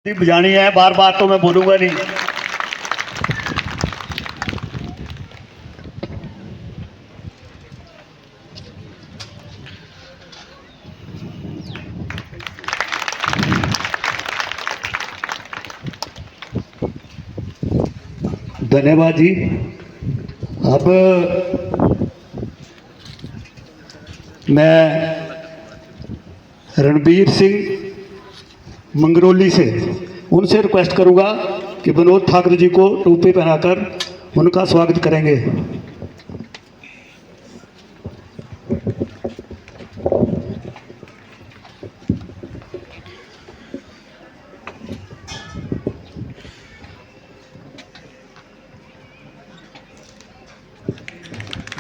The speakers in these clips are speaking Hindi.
बजानी है, बार बार तो मैं बोलूंगा नहीं। धन्यवाद जी। अब मैं रणबीर सिंह मंगरौली से उनसे रिक्वेस्ट करूंगा कि विनोद ठाकुर जी को टोपी पहनाकर उनका स्वागत करेंगे।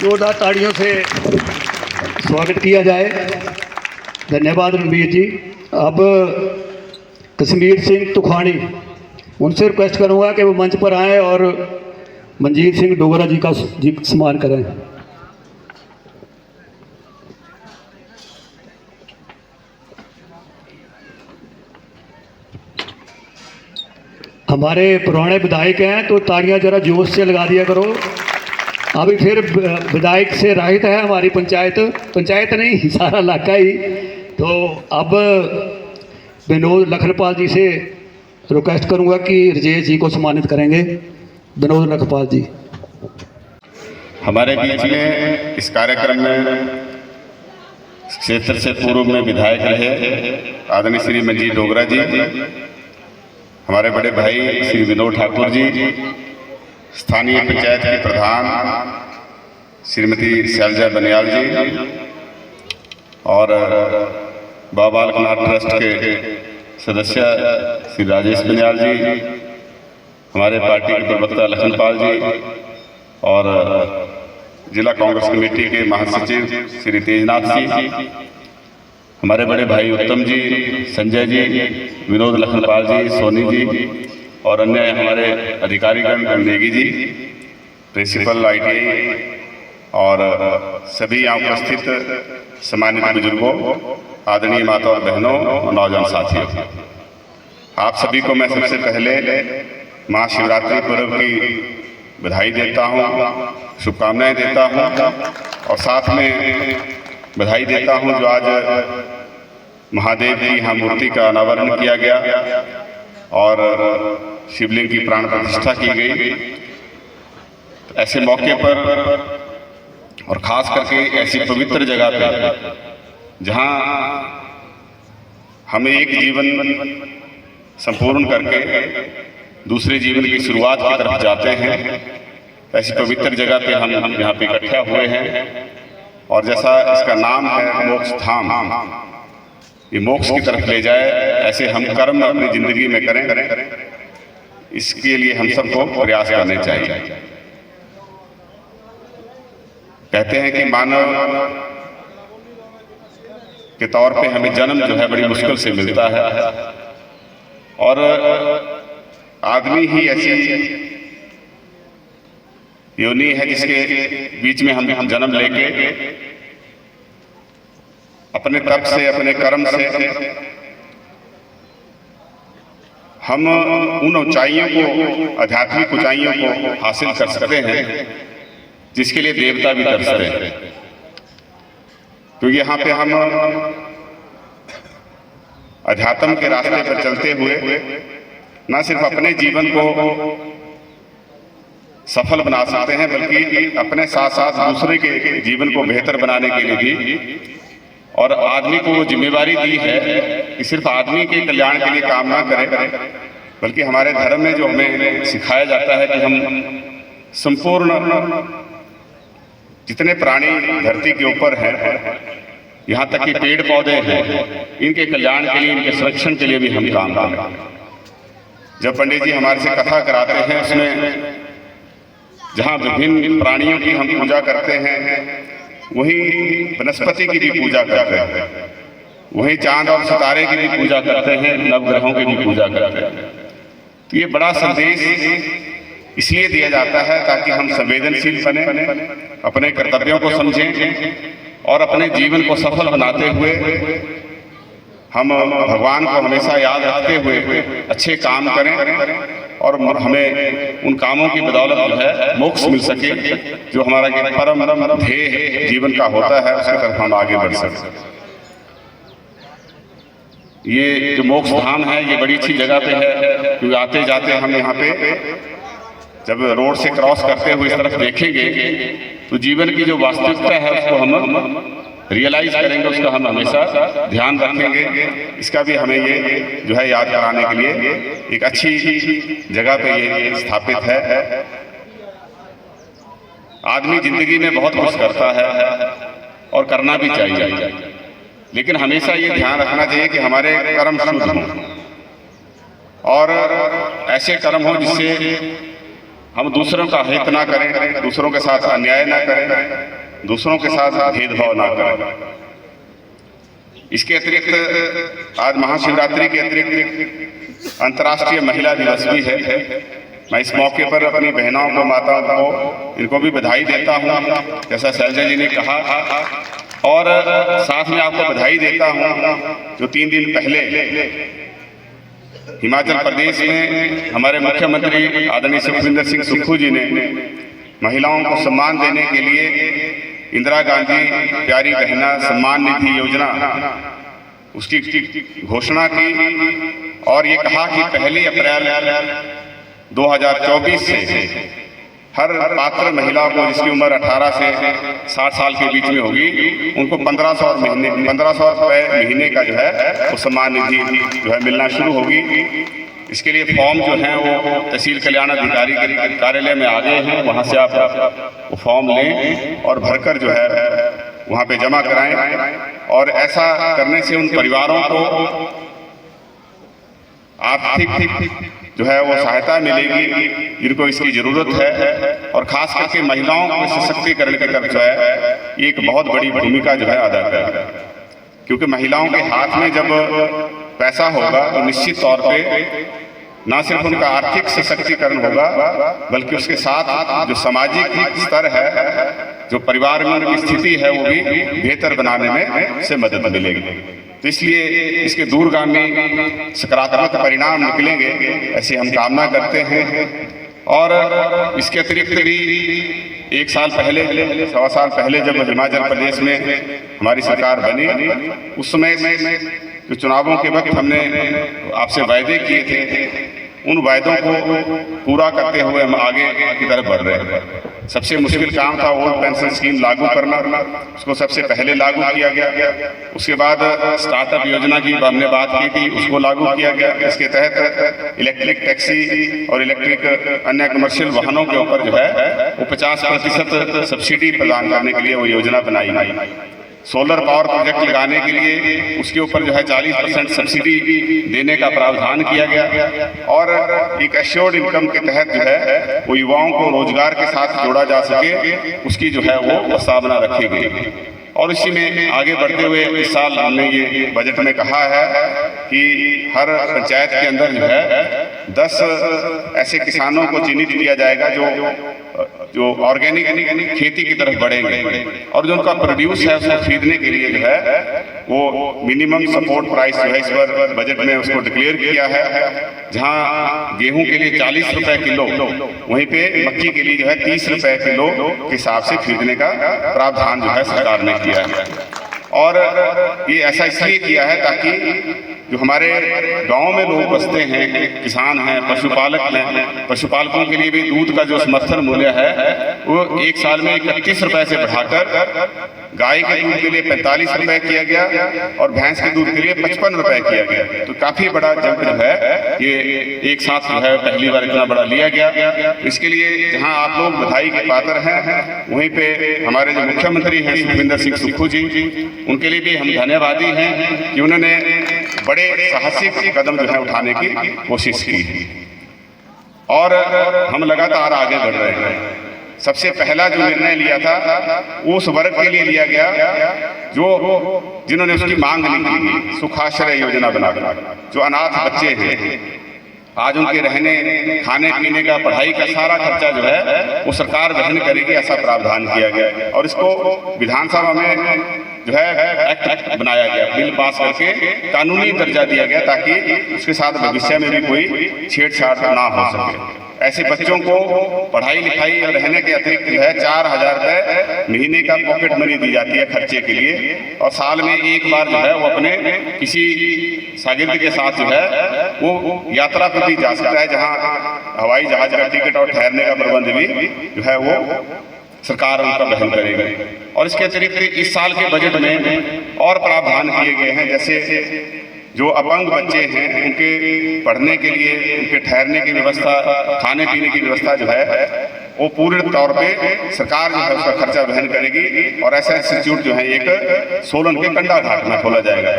जोरदार ताड़ियों से स्वागत किया जाए। धन्यवाद रणबीर जी। अब कश्मीर सिंह तुखानी, उनसे रिक्वेस्ट करूंगा कि वो मंच पर आएं और मंजीत सिंह डोगरा जी का सम्मान करें। हमारे पुराने विधायक हैं तो तालियां जरा जोश से लगा दिया करो। अभी फिर विधायक से रहित है हमारी पंचायत नहीं, सारा इलाका ही। तो अब विनोद लखनपाल जी से रिक्वेस्ट करूंगा कि राजेश जी को सम्मानित करेंगे। विनोद लखनपाल जी हमारे बीच में इस कार्यक्रम में क्षेत्र से पूर्व में विधायक रहे आदरणीय श्री मंजीत डोगरा जी, हमारे बड़े भाई श्री विनोद ठाकुर जी, स्थानीय पंचायत की प्रधान श्रीमती शैलजा बनियाल जी और बाबा बालकनाथ ट्रस्ट के सदस्य श्री राजेश बनियाल जी, हमारे पार्टी के प्रवक्ता लखनपाल जी और जिला कांग्रेस कमेटी के महासचिव श्री तेजनाथ जी, हमारे बड़े भाई उत्तम जी, संजय जी, विनोद लखनपाल जी, सोनी जी और अन्य हमारे अधिकारीगण, नेगी जी, प्रिंसिपल ITI और सभी यहाँ उपस्थित सम्मानित बुजुर्गों, आदरणीय माता और बहनों और नौजवान साथियों, आप सभी को मैं सबसे पहले महाशिवरात्रि पर्व की बधाई देता हूँ, शुभकामनाएं देता हूँ और साथ में बधाई देता हूँ जो आज महादेव की यहाँ मूर्ति का अनावरण किया गया और शिवलिंग की प्राण प्रतिष्ठा की गई। तो ऐसे मौके पर और खास करके ऐसी पवित्र जगह पे जहाँ हम एक जीवन संपूर्ण करके दूसरे जीवन की शुरुआत की तरफ जाते हैं, ऐसी पवित्र जगह पे हम यहाँ पे इकट्ठा हुए हैं और जैसा इसका नाम है मोक्ष धाम, ये मोक्ष की तरफ ले जाए, ऐसे हम कर्म अपनी जिंदगी में करें, इसके लिए हम सबको प्रयास करने चाहिए। कहते हैं कि मानव के तौर पे हमें जन्म जो है बड़ी मुश्किल से मिलता है और आदमी ही ऐसी योनि है जिसके बीच में हम जन्म लेके अपने तप से, अपने कर्म से हम उन ऊंचाइयों को, आध्यात्मिक ऊंचाइयों को हासिल कर सकते हैं जिसके लिए देवता भी तरसते हैं। तो यहाँ पे हम अध्यात्म के रास्ते पर चलते हुए न सिर्फ अपने जीवन को सफल बना सकते हैं बल्कि अपने साथ साथ दूसरे के जीवन को बेहतर बनाने के लिए भी, और आदमी को वो जिम्मेवारी दी है कि सिर्फ आदमी के कल्याण के लिए काम ना करें बल्कि हमारे धर्म में जो हमें सिखाया जाता है कि हम संपूर्ण जितने प्राणी धरती के ऊपर हैं, यहाँ तक कि पेड़ पौधे हैं, इनके कल्याण के लिए, इनके संरक्षण के लिए भी हम काम करें। जब पंडित जी हमारे से कथा कराते हैं उसमें जहाँ विभिन्न प्राणियों की हम पूजा करते हैं, वहीं वनस्पति की भी पूजा करते हैं, वहीं चांद और सितारे की भी पूजा करते हैं, नवग्रहों की भी पूजा करते हैं। तो ये बड़ा संदेश इसलिए दिया जाता है ताकि हम संवेदनशील बने, अपने कर्तव्यों को समझें और अपने जीवन को सफल बनाते हुए हम भगवान को हमेशा याद रखते हुए अच्छे काम करें और हमें उन कामों की बदौलत जो है मोक्ष मिल सके, जो हमारा एक परम ध्येय जीवन का होता है, उसकी तरफ हम आगे बढ़ सकें। ये जो मोक्ष धाम है ये बड़ी अच्छी जगह पे है, क्योंकि आते जाते हम यहाँ पे जब रोड से क्रॉस करते हुए इस तरफ देखेंगे तो जीवन की जो वास्तविकता है उसको हम रियलाइज करेंगे, उसका हम हमेशा ध्यान रखेंगे। इसका भी हमें ये जो है याद कराने के लिए एक अच्छी जगह पे ये स्थापित है। आदमी जिंदगी में बहुत कुछ करता है और करना भी चाहिए, लेकिन हमेशा ये ध्यान रखना चाहिए कि हमारे कर्म शुद्ध हों और ऐसे कर्म हों जिससे हम दूसरों का हित ना करें, दूसरों के साथ अन्याय ना करें, दूसरों के साथ भेदभाव ना करें। इसके अतिरिक्त आज महाशिवरात्रि के अतिरिक्त अंतर्राष्ट्रीय महिला दिवस भी है। मैं इस मौके पर अपनी बहनों को, माताओं को, इनको भी बधाई देता हूँ, जैसा शैलजा जी ने कहा, और साथ में आपको बधाई देता हूँ जो 3 दिन पहले हिमाचल प्रदेश में हमारे मुख्यमंत्री आदरणीय सुखविंदर सिंह सुक्खू जी ने महिलाओं को सम्मान देने के लिए इंदिरा गांधी प्यारी बहना सम्मान निधि योजना उसकी घोषणा की और ये कहा कि 1 अप्रैल 2024 से हर पात्र महिला को जिसकी उम्र 18 से 60 साल के बीच में होगी उनको 1500 रुपये महीने का जो है वो सम्मान निधि जो है मिलना शुरू होगी। इसके लिए फॉर्म जो हैं वो तहसील कल्याण अधिकारी के कार्यालय में आ गए हैं, वहाँ से आप वो फॉर्म लें और भरकर जो है वहाँ पे जमा कराएं। और ऐसा करने से उन परिवारों को आर्थिक जो है वो सहायता मिलेगी जिनको इसकी ज़रूरत है, और ख़ास करके महिलाओं के सशक्तिकरण की तरफ जो है ये एक बहुत बड़ी भूमिका जो है अदा करेगा। क्योंकि महिलाओं के हाथ में जब पैसा होगा तो निश्चित तौर पे ना सिर्फ उनका आर्थिक सशक्तिकरण होगा बल्कि उसके साथ जो सामाजिक स्तर है, जो परिवार में उनकी स्थिति है वो भी बेहतर बनाने में से मदद मिलेगी। तो इसलिए इसके दूरगामी सकारात्मक परिणाम निकलेंगे ऐसी हम कामना करते हैं। और इसके अतिरिक्त भी 1 साल पहले, 1.25 साल पहले जब हिमाचल प्रदेश में हमारी सरकार बनी, उस समय जो चुनावों के वक्त हमने आपसे वायदे किए थे, उन वायदों को पूरा करते हुए हम आगे की तरफ बढ़ रहे हैं। सबसे मुश्किल काम था ओल्ड पेंशन स्कीम लागू करना, उसको सबसे पहले लागू किया गया। उसके बाद स्टार्टअप योजना की हमने बात की थी, उसको लागू किया गया। इसके तहत इलेक्ट्रिक टैक्सी और इलेक्ट्रिक अन्य कमर्शियल वाहनों के ऊपर जो है वो 50% सब्सिडी प्रदान करने के लिए वो योजना बनाई गई। सोलर पावर प्रोजेक्ट लगाने के लिए उसके ऊपर जो है 40% सब्सिडी देने का प्रावधान किया गया। और एक एश्योर्ड इनकम के तहत जो है वो युवाओं को रोजगार के साथ जोड़ा जा सके, उसकी जो है वो प्रस्तावना रखी गई। और इसी में आगे बढ़ते हुए इस साल हमने ये बजट में कहा है कि हर पंचायत के अंदर जो है 10 ऐसे किसानों को चिन्हित किया जाएगा जो ऑर्गेनिक खेती की तरफ बढ़ेंगे, और जो उनका प्रोड्यूस है उसको खरीदने के लिए जो है वो मिनिमम सपोर्ट प्राइस जो है इस बार बजट में उसको डिक्लेयर किया है। जहां गेहूं के लिए 40 रुपए किलो, वहीं पे मक्की के लिए जो है 30 रुपए किलो के हिसाब से खरीदने का प्रावधान जो है सरकार ने किया है। और ये ऐसा इसलिए किया है ताकि जो हमारे गांव में लोग बसते हैं, किसान हैं, पशुपालक हैं, पशुपालकों के लिए भी दूध का जो समर्थन मूल्य है वो 1 साल में 31 रुपए से बढ़ाकर गाय के दूध के लिए 45 रुपए किया गया और भैंस के दूध के लिए 55 रुपए किया गया। तो काफी बड़ा जंप जो है ये एक साथ जो है पहली बार इतना बड़ा लिया गया। इसके लिए जहां आप लोग बधाई के पात्र हैं, वहीं पे हमारे जो मुख्यमंत्री हैं सुखविंदर सिंह सुक्खू जी, उनके लिए भी हम धन्यवादी हैं कि उन्होंने बड़े साहसिक कदम जो है उठाने की कोशिश की और हम लगातार आगे बढ़ रहे हैं। सबसे पहला जो निर्णय लिया था वो उस वर्ग के लिए लिया गया जो जिन्होंने उसकी मांग नहीं की, सुखाश्रय योजना बनाकर जो अनाथ बच्चे हैं, आज उनके रहने, खाने पीने का, पढ़ाई का सारा खर्चा जो है वो सरकार वहन करेगी, ऐसा प्रावधान किया गया। और इसको विधानसभा में जो है एक्ट बनाया गया, बिल पास करके कानूनी दर्जा दिया गया ताकि उसके साथ भविष्य में भी कोई छेड़छाड़ ना हो सके। ऐसे बच्चों को पढ़ाई लिखाई और रहने के अतिरिक्त जो है 4,000 रुपये महीने का पॉकेट मनी दी जाती है खर्चे के लिए, और साल में एक बार जो है वो अपने किसी शागिर्द के साथ जो है वो यात्रा पर भी जा सकता है, जहां हवाई जहाज का टिकट और ठहरने का प्रबंध भी जो है वो सरकार उनका वहन करेगी। और इसके अतिरिक्त इस साल के बजट में और प्रावधान किए गए हैं, जैसे जो अपंग बच्चे हैं उनके पढ़ने के लिए, उनके ठहरने की व्यवस्था, खाने पीने की व्यवस्था जो है वो पूरे तौर पे सरकार जो है उसका खर्चा वहन करेगी। और ऐसा इंस्टीट्यूट जो है एक सोलन के कंडा घाट में खोला जाएगा।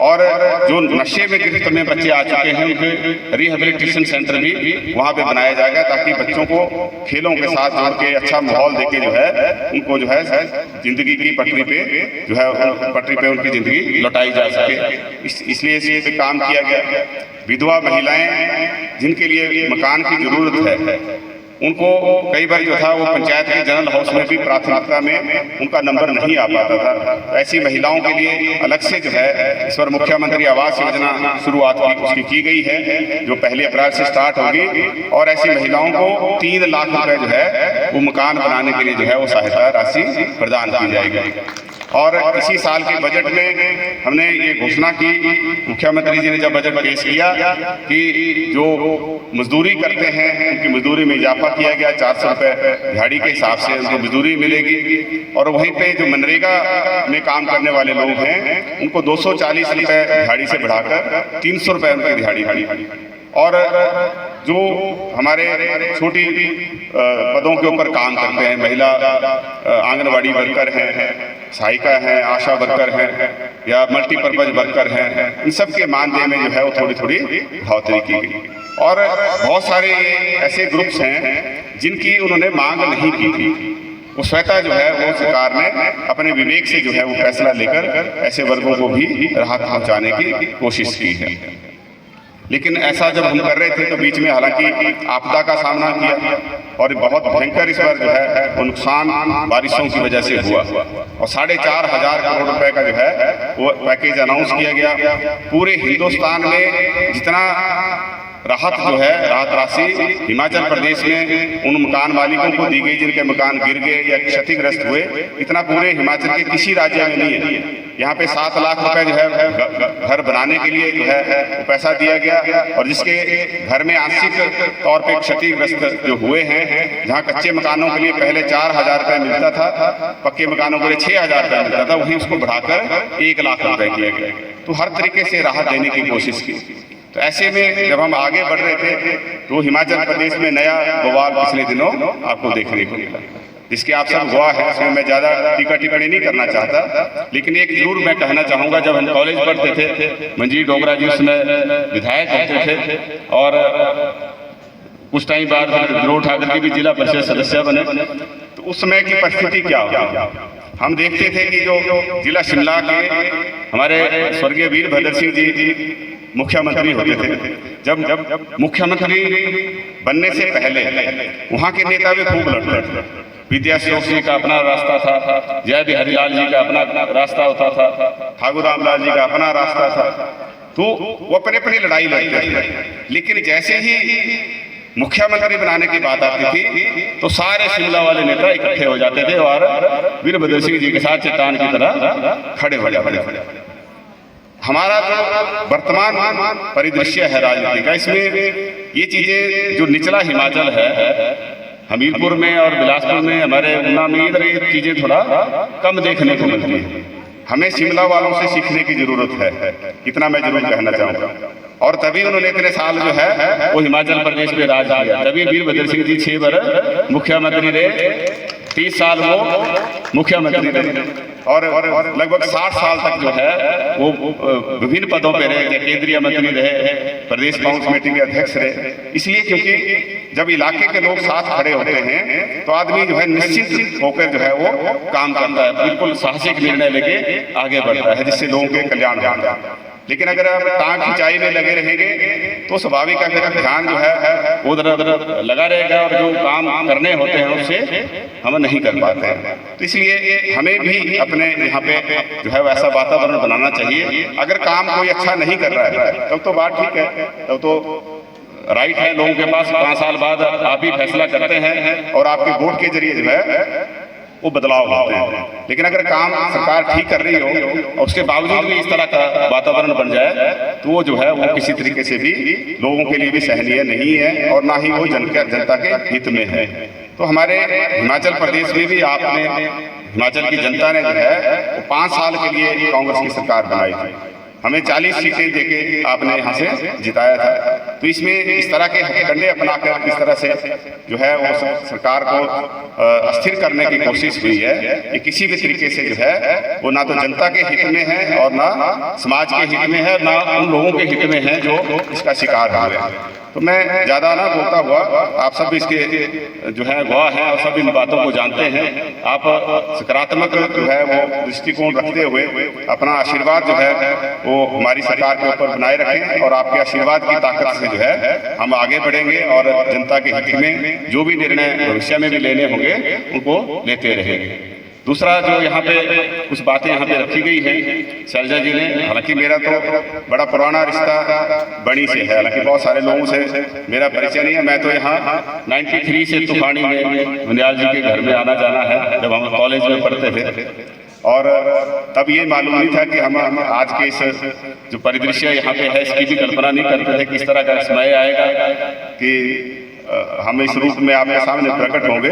और जो नशे में गिरफ्त में बच्चे आ चुके हैं उनके रिहेबिलिटेशन सेंटर भी वहाँ पे बनाया जाएगा, ताकि बच्चों को खेलों के साथ जोड़ के अच्छा माहौल देके जो है उनको जो है जिंदगी की पटरी पे जो है पटरी पे उनकी जिंदगी लौटाई जा सके। इसलिए इस काम किया गया। विधवा महिलाएं जिनके लिए मकान की जरूरत है उनको कई बार जो था वो पंचायत के जनरल हाउस में भी प्राथमिकता में उनका नंबर नहीं आ पाता था। तो ऐसी महिलाओं के लिए अलग से जो है इस पर मुख्यमंत्री आवास योजना शुरुआत उसकी की गई है, जो 1 अप्रैल से स्टार्ट होगी। और ऐसी महिलाओं को 3 लाख रुपए जो है वो मकान बनाने के लिए जो है वो सहायता राशि प्रदान की जाएगी। और इसी साल के बजट में हमने ये घोषणा की, मुख्यमंत्री जी ने जब बजट पेश किया कि जो मजदूरी करते हैं उनकी मजदूरी में इजाफा किया गया, 400 रुपये दिहाड़ी के हिसाब से उनको मजदूरी मिलेगी। और वहीं पे जो मनरेगा में काम करने वाले लोग हैं उनको 240 रुपये दिहाड़ी से बढ़ाकर 300 रुपये उनकी दिहाड़ी। और जो हमारे छोटी पदों के ऊपर काम करते हैं, महिला आंगनवाड़ी वर्कर हैं, सहायिका हैं, आशा वर्कर हैं या मल्टीपर्पज वर्कर हैं, इन सब के मानदेय में जो है वो थोड़ी थोड़ी बढ़ोतरी की गई। और बहुत सारे ऐसे ग्रुप्स हैं जिनकी उन्होंने मांग नहीं की थी, वो स्वतः जो है वो सरकार ने अपने विवेक से जो है वो फैसला लेकर ऐसे वर्गों को भी राहत पहुंचाने की कोशिश की है। लेकिन ऐसा जब हम कर रहे थे तो बीच में हालांकि आपदा का सामना किया और बहुत भयंकर इस बार जो है वो नुकसान बारिशों की वजह से हुआ और 4,500 करोड़ रुपए का जो है वो पैकेज अनाउंस किया गया। पूरे हिंदुस्तान में जितना राहत जो है राहत राशि हिमाचल प्रदेश में उन मकान मालिकों को दी गई जिनके मकान गिर गए या क्षतिग्रस्त हुए, इतना पूरे हिमाचल के किसी राज्य में नहीं है। यहाँ पे 7 लाख रुपए जो है घर बनाने के लिए जो है वो पैसा दिया गया। और जिसके घर में आंशिक तौर पे क्षतिग्रस्त जो हुए हैं, जहाँ कच्चे मकानों के लिए पहले 4,000 रुपये मिलता था, पक्के मकानों के लिए 6,000 रुपये मिलता था, वहीं उसको बढ़ाकर 1 लाख रुपए किया गया। तो हर तरीके से राहत देने की कोशिश की। तो ऐसे में जब हम आगे बढ़ रहे थे तो हिमाचल प्रदेश में नया बवाल पिछले दिनों आपको देखने को मिला, जिसके आप सब गवाह हैं। उसमें मैं ज़्यादा टीका टिप्पणी नहीं करना चाहता, लेकिन एक जरूर मैं कहना चाहूँगा, जब हम कॉलेज पढ़ते थे, मंजीत डोगरा जी उसमें विधायक होते थे और कुछ टाइम बाद विनोद ठाकुर की भी जिला परिषद सदस्य बने। तो उस समय की परिस्थिति क्या होगी, हम देखते थे कि जो जिला शिमला के हमारे स्वर्गीय वीरभद्र सिंह जी मुख्यमंत्री होते थे, जब मुख्यमंत्री बनने से पहले वहाँ के नेता भी खूब लड़ते थे। विद्या सागर जी का अपना रास्ता था, जय बिहारी लाल जी का अपना रास्ता होता था, ठाकुर रामलाल जी का अपना रास्ता था। तो वो अपनी अपनी लड़ाई लड़ते थे। लेकिन जैसे ही मुख्यमंत्री बनाने की बात आती थी तो सारे शिमला वाले नेता इकट्ठे हो जाते थे और वीरभद्र सिंह जी के साथ चट्टान की तरह खड़े हो जाते थे। हमारा जो वर्तमान परिदृश्य है राजनीति का, इसमें ये चीजें जो निचला हिमाचल है, हमीरपुर में और बिलासपुर में, हमारे ऊना में, इधर ये चीजें थोड़ा कम देखने को मिलती है। हमें शिमला वालों से सीखने की जरूरत है, इतना मैं जरूर कहना चाहूँगा। और तभी उन्होंने इतने साल जो है वो हिमाचल प्रदेश में राज किया। तभी वीरभद्र सिंह जी 6 बार मुख्यमंत्री रहे, 30 साल वो मुख्यमंत्री रहे और लगभग 60 साल तक जो है वो विभिन्न पदों पे रहे, केंद्रीय मंत्री रहे, प्रदेश कांग्रेस कमेटी के अध्यक्ष रहे। इसलिए क्योंकि जब इलाके के लोग साथ खड़े होते हैं तो आदमी जो है निश्चित होकर जो है वो काम करता है, बिल्कुल साहसिक निर्णय लेके आगे बढ़ता है, जिससे लोगों के कल्याण होता है। लेकिन अगर आप टांग खिंचाई में लगे रहेंगे तो स्वाभाविक है मेरा ध्यान जो है उधर उधर लगा रहेगा और जो काम करने होते हैं उससे हम नहीं कर पाते हैं। तो इसलिए हमें भी अपने यहाँ पे जो है वैसा वातावरण बनाना चाहिए। अगर काम कोई अच्छा नहीं कर रहा है तब तो बात ठीक है, तब तो राइट है लोगों के पास 5 साल बाद आप ही फैसला करते हैं और आपके वोट के जरिए जो है वो बदलाव लाते हैं। लेकिन अगर काम सरकार ठीक कर रही हो और उसके बावजूद भी इस तरह का वातावरण बन जाए तो वो जो है वो किसी तरीके से भी लोगों के लिए भी सहनीय नहीं है और ना ही वो जनता के हित में है। तो हमारे हिमाचल प्रदेश में भी आपने हिमाचल की जनता ने जो है वो 5 साल के लिए कांग्रेस की सरकार बनाई थी, हमें 40 सीटें देके आपने यहाँ से जिताया था। तो इसमें इस तरह के हथकंडे अपनाकर किस तरह से जो है वो सरकार को अस्थिर करने की कोशिश हुई है, ये किसी भी तरीके से जो है वो ना तो जनता के हित में है और ना समाज के हित में है, ना उन लोगों के हित में है जो इसका शिकार हुए हैं। तो मैं ज़्यादा ना बोलता हुआ, आप सब इसके जो है गवाह हैं और सब इन बातों को जानते हैं। आप सकारात्मक जो है वो दृष्टिकोण रखते हुए अपना आशीर्वाद जो है वो हमारी सरकार के ऊपर बनाए रखें और आपके आशीर्वाद की ताकत से जो है हम आगे बढ़ेंगे और जनता के हित में जो भी निर्णय भविष्य में भी लेने होंगे उनको लेते रहेंगे। दूसरा जो यहाँ पे कुछ बातें यहाँ पे रखी गई है शैलजा जी ने, हालांकि मेरा तो बड़ा पुराना रिश्ता बणी से है, हालांकि बहुत सारे लोगों से मेरा परिचय नहीं है। मैं तो यहाँ 93 से तूफानी में बुनियाल जी के घर में आना जाना है जब हम कॉलेज में पढ़ते थे, और तब ये मालूम नहीं था कि हम आज के इस जो परिदृश्य यहाँ पे है इसकी भी कल्पना नहीं करते थे किस तरह का समय आएगा कि हम इस रूप में आपके सामने प्रकट होंगे।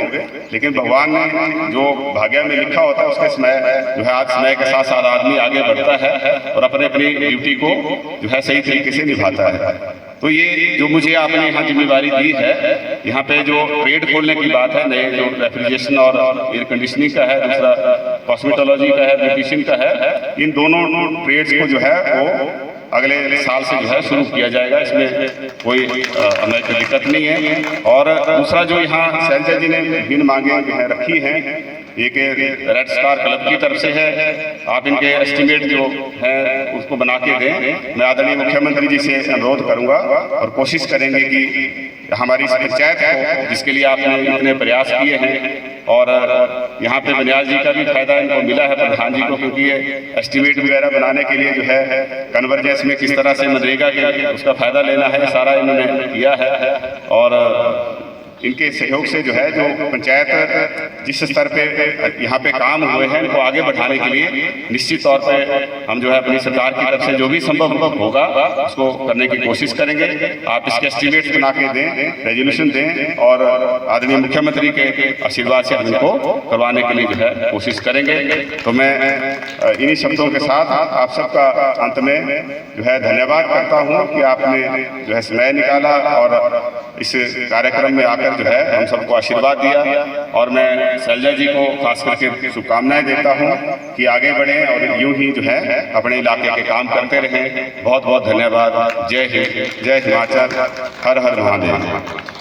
लेकिन भगवान ने जो भाग्य में लिखा होता है उसके समय जो है आज समय के साथ साथ आदमी आगे बढ़ता है और अपने अपनी ड्यूटी को जो है सही तरीके से निभाता है। तो ये जो मुझे आपने यहाँ जिम्मेवारी दी है, यहाँ पे जो ट्रेड खोलने की बात है, नए जो रेफ्रिजरेशन और एयर कंडीशनिंग का है, दूसरा कॉस्मेटोलॉजी का है, ब्यूटिशियन का है, इन दोनों ट्रेड्स को जो है वो अगले साल से जो है शुरू किया जाएगा। इसमें कोई हमें कोई दिक्कत नहीं है। और दूसरा जो यहाँ शैलजा जी ने विभिन्न मांगे जो है रखी हैं, एक रेड स्टार क्लब की तरफ से है, आप इनके एस्टिमेट जो है उसको बना के दें। मैं आदरणीय मुख्यमंत्री जी से अनुरोध करूंगा और कोशिश करेंगे कि हमारी इस पंचायत को जिसके लिए आपने इतने प्रयास किए हैं, और यहाँ पे बनियाल जी का भी फायदा इनको मिला है प्रधान जी को, क्योंकि ये एस्टिमेट वगैरह बनाने के लिए जो है कन्वर्जेंस में किस तरह से मनरेगा के उसका फायदा लेना है सारा इन्होंने किया है। और इनके सहयोग से जो है जो पंचायत जिस स्तर पे यहाँ पे काम हुए हैं इनको आगे बढ़ाने के लिए निश्चित तौर पे हम जो है अपनी सरकार की तरफ से जो भी संभव होगा उसको करने की कोशिश करेंगे। आप इसके एस्टिमेट बना के दें, रेजोल्यूशन दें और आदरणीय मुख्यमंत्री के आशीर्वाद से हम इनको करवाने के लिए जो है कोशिश करेंगे। तो मैं इन्हीं शब्दों के साथ आप सबका अंत में जो है धन्यवाद करता हूँ कि आपने जो है समय निकाला और इस कार्यक्रम में आकर जो है हम सबको आशीर्वाद दिया। और मैं शैलजा जी को खास करके शुभकामनाएं देता हूं कि आगे बढ़ें और यूं ही जो है अपने इलाके के काम करते रहें। बहुत बहुत धन्यवाद। जय हिंद, जय हिमाचल, हर हर महादेव।